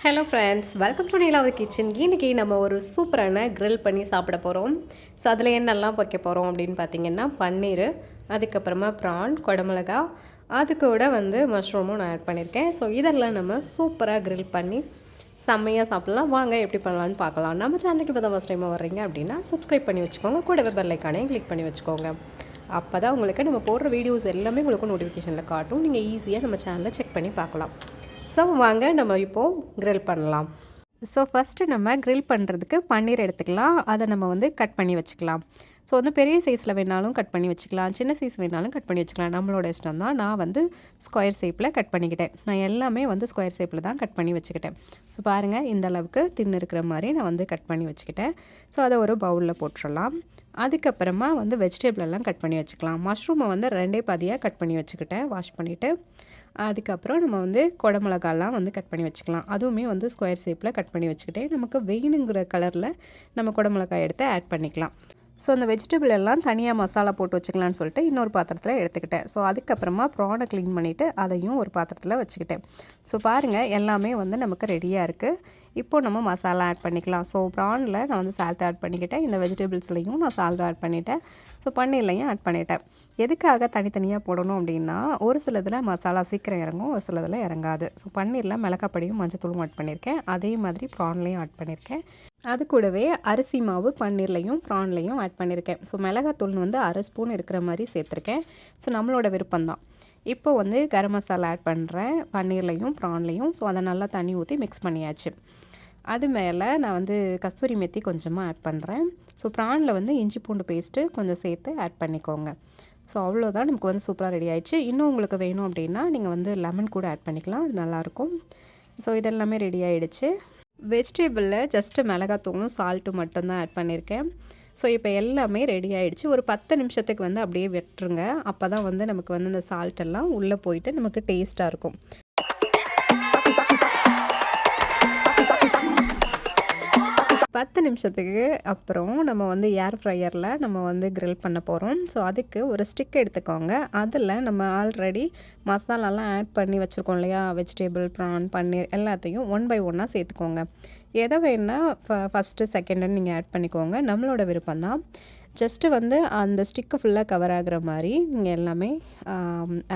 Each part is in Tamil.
ஹலோ ஃப்ரெண்ட்ஸ், வெல்கம் டு நீலாவது கிச்சன். இன்றைக்கி நம்ம ஒரு சூப்பரான க்ரில் பண்ணி சாப்பிட போகிறோம். ஸோ அதில் என்னெல்லாம் வைக்க போகிறோம் அப்படின்னு பார்த்தீங்கன்னா, பன்னீர், அதுக்கப்புறமா ப்ரான், குடமிளகா, அது கூட மஷ்ரூமும் நான் ஆட் பண்ணியிருக்கேன். ஸோ இதெல்லாம் நம்ம சூப்பராக க்ரில் பண்ணி செம்மையாக சாப்பிட்லாம். வாங்க எப்படி பண்ணலான்னு பார்க்கலாம். நம்ம சேனலுக்கு இப்போ தான் ஃபஸ்ட் டைமாக வர்றீங்க அப்படின்னா சப்ஸ்கிரைப் பண்ணி வச்சுக்கோங்க. கூடவே பெல் ஐக்கானையும் கிளிக் பண்ணி வச்சுக்கோங்க. அப்போ தான் உங்களுக்கு நம்ம போடுற வீடியோஸ் எல்லாமே உங்களுக்கு நோட்டிஃபிகேஷனில் காட்டும். நீங்கள் ஈஸியாக நம்ம சேனலில் செக் பண்ணி பார்க்கலாம். ஸோ வாங்க நம்ம இப்போது க்ரில் பண்ணலாம். ஸோ ஃபஸ்ட்டு நம்ம க்ரில் பண்ணுறதுக்கு பன்னீர் எடுத்துக்கலாம். அதை நம்ம கட் பண்ணி வச்சுக்கலாம். ஸோ பெரிய சைஸில் வேணாலும் கட் பண்ணி வச்சுக்கலாம், சின்ன சைஸ் வேணாலும் கட் பண்ணி வச்சுக்கலாம். நம்மளோட இஷ்டம் தான். நான் ஸ்கொயர் ஷேப்பில் கட் பண்ணிக்கிட்டேன். நான் எல்லாமே ஸ்கொயர் ஷேப்பில் தான் கட் பண்ணி வச்சுக்கிட்டேன். ஸோ பாருங்கள், இந்த அளவுக்கு தின்னு இருக்கிற மாதிரி நான் கட் பண்ணி வச்சுக்கிட்டேன். ஸோ அதை ஒரு பவுலில் போட்டுடலாம். அதுக்கப்புறமா வெஜிடபிள் எல்லாம் கட் பண்ணி வச்சுக்கலாம். மஷ்ரூமை 2 பாதியாக கட் பண்ணி வச்சுக்கிட்டேன், வாஷ் பண்ணிவிட்டு. அதுக்கப்புறம் நம்ம குடமிளகாலாம் கட் பண்ணி வச்சுக்கலாம். அதுவுமே ஸ்கொயர் ஷேப்பில் கட் பண்ணி வச்சுக்கிட்டேன். நமக்கு வேணுங்கிற கலரில் நம்ம குடமிளகாய் எடுத்து ஆட் பண்ணிக்கலாம். ஸோ அந்த வெஜிடபிள் எல்லாம் தனியாக மசாலா போட்டு வச்சுக்கலான்னு சொல்லிட்டு இன்னொரு பாத்திரத்தில் எடுத்துக்கிட்டேன். ஸோ அதுக்கப்புறமா ப்ரானை க்ளீன் பண்ணிவிட்டு அதையும் ஒரு பாத்திரத்தில் வச்சுக்கிட்டேன். ஸோ பாருங்கள், எல்லாமே நமக்கு ரெடியாக இருக்குது. இப்போ நம்ம மசாலா ஆட் பண்ணிக்கலாம். ஸோ ப்ரானில் நான் சால்ட் ஆட் பண்ணிக்கிட்டேன். இந்த வெஜிடபிள்ஸ்லையும் நான் சால்ட் ஆட் பண்ணிவிட்டேன். ஸோ பன்னீர்லையும் ஆட் பண்ணிட்டேன். எதுக்காக தனித்தனியாக போடணும் அப்படின்னா, ஒரு சிலதில் மசாலா சீக்கிரம் இறங்கும், ஒரு சிலதில் இறங்காது. ஸோ பன்னீரில் மிளகாப்பொடியும் மஞ்சத்தூளும் ஆட் பண்ணியிருக்கேன். அதே மாதிரி ப்ரான்லேயும் ஆட் பண்ணியிருக்கேன். அது கூடவே அரிசி மாவு பன்னீர்லையும் ப்ரான்லையும் ஆட் பண்ணியிருக்கேன். ஸோ மிளகாத்தூள் 1/2 ஸ்பூன் இருக்கிற மாதிரி சேர்த்துருக்கேன். ஸோ நம்மளோட விருப்பம்தான். இப்போ கரம் மசாலா ஆட் பண்ணுறேன் பன்னீர்லையும் ப்ரான்லையும். ஸோ அதை நல்லா தண்ணி ஊற்றி மிக்ஸ் பண்ணியாச்சு. அது மேலே நான் கஸ்தூரி மெத்தி கொஞ்சமாக ஆட் பண்ணுறேன். ஸோ ப்ரானில் இஞ்சி பூண்டு பேஸ்ட்டு கொஞ்சம் சேர்த்து ஆட் பண்ணிக்கோங்க. ஸோ அவ்வளோதான், நமக்கு சூப்பராக ரெடி ஆயிடுச்சு. இன்னும் உங்களுக்கு வேணும் அப்படின்னா நீங்கள் லெமன் கூட ஆட் பண்ணிக்கலாம், அது நல்லாயிருக்கும். ஸோ இதெல்லாமே ரெடி ஆகிடுச்சு. வெஜிடபிளில் ஜஸ்ட்டு மிளகாத்தூளும் சால்ட்டும் மட்டும்தான் ஆட் பண்ணியிருக்கேன். ஸோ இப்போ எல்லாமே ரெடி ஆகிடுச்சு. ஒரு 10 நிமிஷத்துக்கு அப்படியே விட்டுருங்க. அப்போ தான் நமக்கு இந்த சால்ட்டெல்லாம் உள்ளே போயிட்டு நமக்கு டேஸ்ட்டாக இருக்கும். 10 நிமிஷத்துக்கு அப்புறம் நம்ம ஏர் ஃப்ரையரில் நம்ம க்ரில் பண்ண போகிறோம். ஸோ அதுக்கு ஒரு ஸ்டிக் எடுத்துக்கோங்க. அதில் நம்ம ஆல்ரெடி மசாலாலாம் ஆட் பண்ணி வச்சுருக்கோம் இல்லையா, வெஜிடபிள், ப்ரான், பன்னீர் எல்லாத்தையும் 1 பை 1 சேர்த்துக்கோங்க. எதை வேணால் ஃபஸ்ட்டு செகண்டுன்னு நீங்கள் ஆட் பண்ணிக்கோங்க, நம்மளோட விருப்பம்தான். ஜஸ்ட்டு அந்த ஸ்டிக்கு ஃபுல்லாக கவர் ஆகிற மாதிரி நீங்கள் எல்லாமே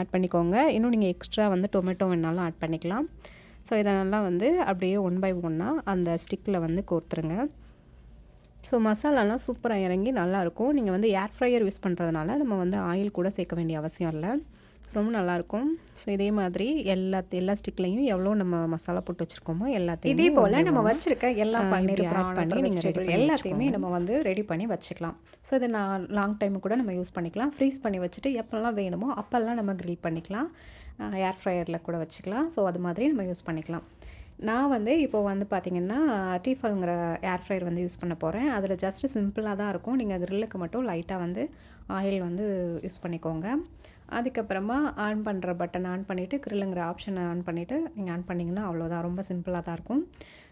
ஆட் பண்ணிக்கோங்க. இன்னும் நீங்கள் எக்ஸ்ட்ரா டொமேட்டோ வேணாலும் ஆட் பண்ணிக்கலாம். ஸோ இதெல்லாம் அப்படியே 1 பை 1 அந்த ஸ்டிக்கில் கோர்த்துருங்க. ஸோ மசாலாலாம் சூப்பராக இறங்கி நல்லாயிருக்கும். நீங்கள் ஏர் ஃப்ரையர் யூஸ் பண்ணுறதுனால நம்ம ஆயில் கூட சேர்க்க வேண்டிய அவசியம் இல்லை. ரொம்ப நல்லாயிருக்கும். ஸோ இதே மாதிரி எல்லா ஸ்டிக்லையும் எவ்வளோ நம்ம மசாலா போட்டு வச்சுருக்கோமோ எல்லாத்தையும் இதே போல் நம்ம வச்சுருக்க எல்லா பன்னீர் ஆட் பண்ணி நீங்கள் எல்லாத்தையுமே நம்ம ரெடி பண்ணி வச்சுக்கலாம். ஸோ இதை நான் லாங் டைம் கூட நம்ம யூஸ் பண்ணிக்கலாம். ஃப்ரீஸ் பண்ணி வச்சுட்டு எப்போல்லாம் வேணுமோ அப்போல்லாம் நம்ம க்ரில் பண்ணிக்கலாம். ஏர் ஃப்ரையரில் கூட வச்சுக்கலாம். ஸோ அது மாதிரி நம்ம யூஸ் பண்ணிக்கலாம். நான் இப்போ பார்த்திங்கன்னா டீஃபால்ங்கிற ஏர் ஃப்ரையர் யூஸ் பண்ண போகிறேன். அதில் ஜஸ்ட்டு சிம்பிளாக தான் இருக்கும். நீங்கள் க்ரில்லுக்கு மட்டும் லைட்டாக ஆயில் யூஸ் பண்ணிக்கோங்க. அதுக்கப்புறமா ஆன் பண்ணுற பட்டன் ஆன் பண்ணிவிட்டு க்ரில்லுங்கிற ஆப்ஷனை ஆன் பண்ணிவிட்டு நீங்கள் ஆன் பண்ணிங்கன்னா அவ்வளோதான். ரொம்ப சிம்பிளாக தான் இருக்கும்.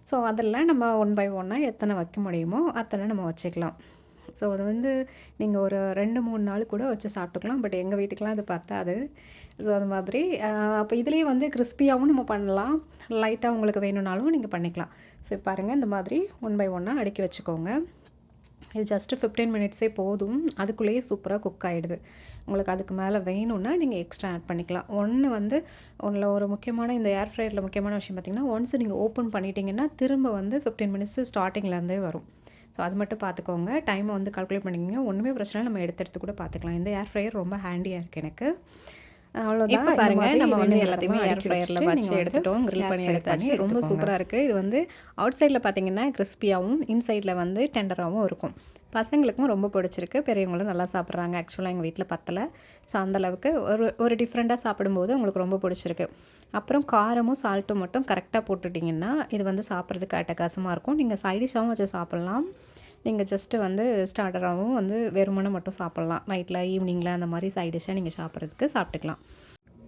ஸோ அதில் நம்ம 1 பை 1 எத்தனை வைக்க முடியுமோ அத்தனை நம்ம வச்சுக்கலாம். ஸோ அது நீங்கள் ஒரு 2-3 நாள் கூட வச்சு சாப்பிட்டுக்கலாம். பட் எங்கள் வீட்டுக்கெலாம் அது பத்தாது. ஸோ அது மாதிரி அப்போ இதுலேயே கிறிஸ்பியாகவும் நம்ம பண்ணலாம். லைட்டாக உங்களுக்கு வேணும்னாலும் நீங்கள் பண்ணிக்கலாம். ஸோ பாருங்கள், இந்த மாதிரி 1 பை 1 அடுக்கி வச்சுக்கோங்க. இது ஜஸ்ட்டு 15 மினிட்ஸே போதும். அதுக்குள்ளேயே சூப்பராக குக் ஆகிடுது. உங்களுக்கு அதுக்கு மேலே வேணும்னா நீங்கள் எக்ஸ்ட்ரா ஆட் பண்ணிக்கலாம். ஒன்றில் ஒரு முக்கியமான இந்த ஏர் ஃப்ரையரில் முக்கியமான விஷயம் பார்த்திங்கன்னா, ஒன்ஸ் நீங்கள் ஓப்பன் பண்ணிட்டீங்கன்னா திரும்ப 15 மினிட்ஸ் ஸ்டார்டிங்லேருந்தே வரும். ஸோ அது மட்டும் பார்த்துக்கோங்க. டைமை கால்குலேட் பண்ணிக்கிங்க. ஒன்றுமே பிரச்சனை நம்ம எடுத்து கூட பார்த்துக்கலாம். இந்த ஏர் ஃப்ரையர் ரொம்ப ஹேண்டியாக இருக்குது எனக்கு. அவ்வளோதான். இப்போ பாருங்கள், நம்ம எல்லாத்தையுமே ஏர் ஃப்ரையரில் வச்சு எடுத்துட்டோம். க்ரில் பண்ணி எடுத்தாச்சு. ரொம்ப சூப்பராக இருக்குது. இது அவுட் சைடில் பார்த்திங்கன்னா கிறிஸ்பியாகவும், இன்சைடில் டெண்டராகவும் இருக்கும். பசங்களுக்கும் ரொம்ப பிடிச்சிருக்கு. பெரியவங்களும் நல்லா சாப்பிட்றாங்க. ஆக்சுவலாக எங்கள் வீட்டில் பத்தலை. ஸோ அந்தளவுக்கு ஒரு டிஃப்ரெண்ட்டாக சாப்பிடும்போது உங்களுக்கு ரொம்ப பிடிச்சிருக்கு. அப்புறம் காரமும் சால்ட்டும் மட்டும் கரெக்டாக போட்டுட்டிங்கன்னா இது சாப்பிட்றதுக்கு அட்டகாசமாக இருக்கும். நீங்கள் சைடிஷாகவும் வச்சு சாப்பிட்லாம். நீங்கள் ஜஸ்ட்டு ஸ்டார்டராகவும் வெறுமனை மட்டும் சாப்பிட்லாம். நைட்டில், ஈவினிங்கில் அந்த மாதிரி சைடிஷாக நீங்கள் சாப்பிட்டுக்கலாம்.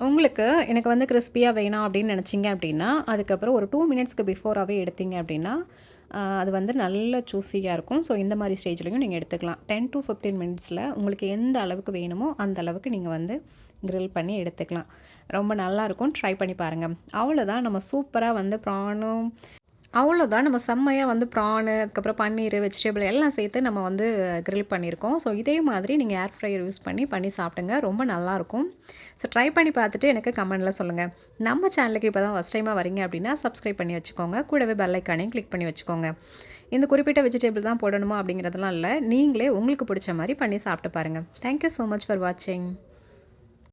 உங்களுக்கு எனக்கு கிறிஸ்பியாக வேணாம் அப்படின்னு நினச்சிங்க அப்படின்னா, அதுக்கப்புறம் ஒரு 2 மினிட்ஸ்க்கு பிஃபோராகவே எடுத்தீங்க அப்படின்னா அது நல்ல ஜூஸியாக இருக்கும். ஸோ இந்த மாதிரி ஸ்டேஜ்லையும் நீங்கள் எடுத்துக்கலாம். 10 to 15 மினிட்ஸில் உங்களுக்கு எந்த அளவுக்கு வேணுமோ அந்த அளவுக்கு நீங்கள் க்ரில் பண்ணி எடுத்துக்கலாம். ரொம்ப நல்லாயிருக்கும். ட்ரை பண்ணி பாருங்கள். அவ்வளோதான், நம்ம சூப்பராக ப்ரானும் அவ்வளோதான். நம்ம செம்மையா வந்து ப்ரானு, அதுக்கப்புறம் பன்னீர், வெஜிடபிள் எல்லாம் சேர்த்து நம்ம வந்து கிரில் பண்ணியிருக்கோம். ஸோ இதே மாதிரி நீங்க ஏர் ஃப்ரையர் யூஸ் பண்ணி சாப்பிடுங்க. ரொம்ப நல்லாயிருக்கும். ஸோ ட்ரை பண்ணி பார்த்துட்டு எனக்கு கமெண்ட்ல சொல்லுங்க. நம்ம சேனலுக்கு இப்போ தான் ஃபர்ஸ்ட் டைமா வரீங்க அப்படின்னா, சப்ஸ்கிரைப் பண்ணி வச்சுக்கோங்க. கூடவே பெல் ஐக்கானையும் கிளிக் பண்ணி வச்சுக்கோங்க. இந்த குறிப்பிட்ட வெஜிடபிள் தான் போடணுமா அப்படிங்கிறதெல்லாம் இல்ல. நீங்களே உங்களுக்கு பிடிச்ச மாரி பண்ணி சாப்பிட்டு பாருங்க. Thank you so much for வாட்சிங்.